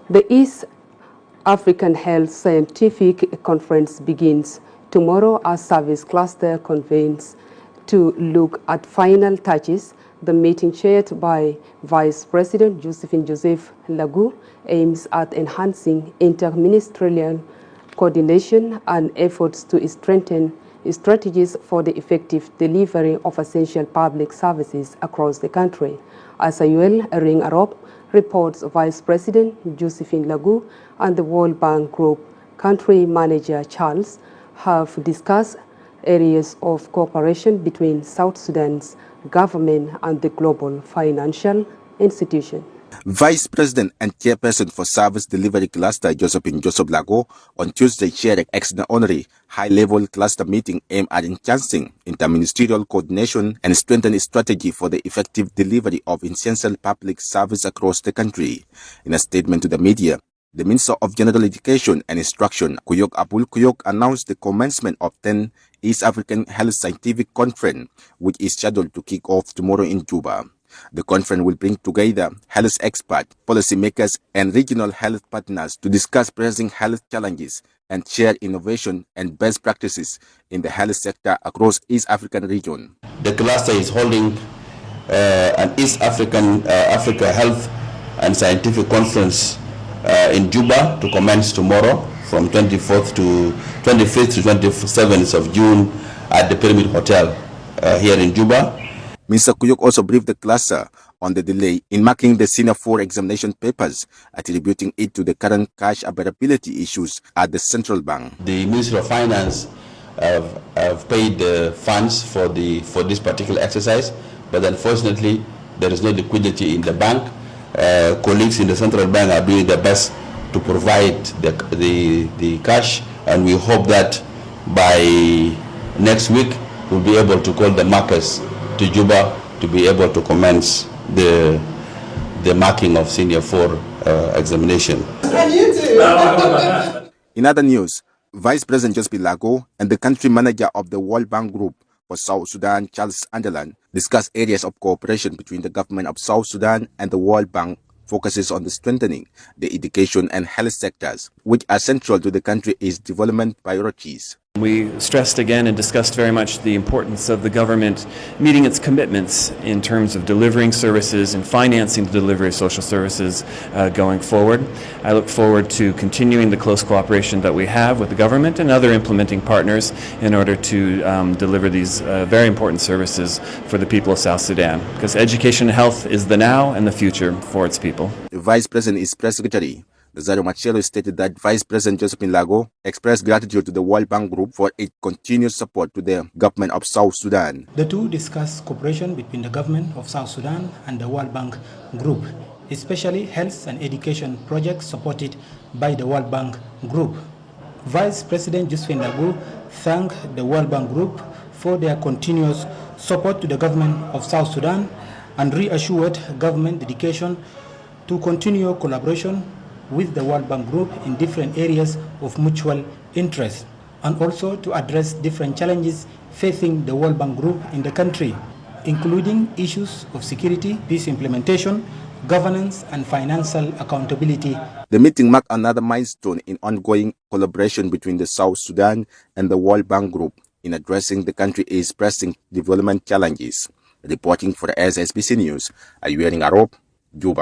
The East African Health Scientific Conference begins tomorrow as Service Cluster convenes to look at final touches. The meeting, chaired by Vice President Josephine Joseph Lagu, aims at enhancing interministerial coordination and efforts to strengthen strategies for the effective delivery of essential public services across the country. As Ayuel Ring Arop reports, Vice President Josephine Lagu and the World Bank Group Country Manager Charles have discussed areas of cooperation between South Sudan's government and the global financial institution. Vice President and Chairperson for Service Delivery Cluster Josephine Joseph Lago on Tuesday chaired an extraordinary high-level cluster meeting aimed at enhancing interministerial coordination and strengthening strategy for the effective delivery of essential public service across the country. In a statement to the media, the Minister of General Education and Instruction, Kuyok Abul Kuyok, announced the commencement of 10th East African Health Scientific Conference, which is scheduled to kick off tomorrow in Juba. The conference will bring together health experts, policymakers, and regional health partners to discuss pressing health challenges and share innovation and best practices in the health sector across East African region. The cluster is holding an East Africa Health and Scientific Conference in Juba to commence tomorrow from 25th to 27th of June at the Pyramid Hotel here in Juba. Mr. Kuyok also briefed the cluster on the delay in marking the Senior 4 examination papers, attributing it to the current cash availability issues at the central bank. The Ministry of Finance have paid the funds for this particular exercise, but unfortunately there is no liquidity in the bank. Colleagues in the central bank are doing their best to provide the cash, and we hope that by next week we'll be able to call the markers to Juba to be able to commence the marking of Senior 4 examination. In other news, Vice President Josephine Lago and the country manager of the World Bank Group for South Sudan, Charles Anderland, discussed areas of cooperation between the government of South Sudan and the World Bank, focuses on the strengthening the education and health sectors, which are central to the country's development priorities. We stressed again and discussed very much the importance of the government meeting its commitments in terms of delivering services and financing the delivery of social services going forward. I look forward to continuing the close cooperation that we have with the government and other implementing partners in order to deliver these very important services for the people of South Sudan, because education and health is the now and the future for its people. The Vice President's Press Secretary Rosario Machelo stated that Vice President Josephine Lago expressed gratitude to the World Bank Group for its continued support to the government of South Sudan. The two discussed cooperation between the government of South Sudan and the World Bank Group, especially health and education projects supported by the World Bank Group. Vice President Josephine Lago thanked the World Bank Group for their continuous support to the government of South Sudan and reassured government dedication to continue collaboration with the World Bank Group in different areas of mutual interest, and also to address different challenges facing the World Bank Group in the country, including issues of security, peace implementation, governance, and financial accountability. The meeting marked another milestone in ongoing collaboration between the South Sudan and the World Bank Group in addressing the country's pressing development challenges. Reporting for the SSBC News, Ayuel Ring Arop, Juba.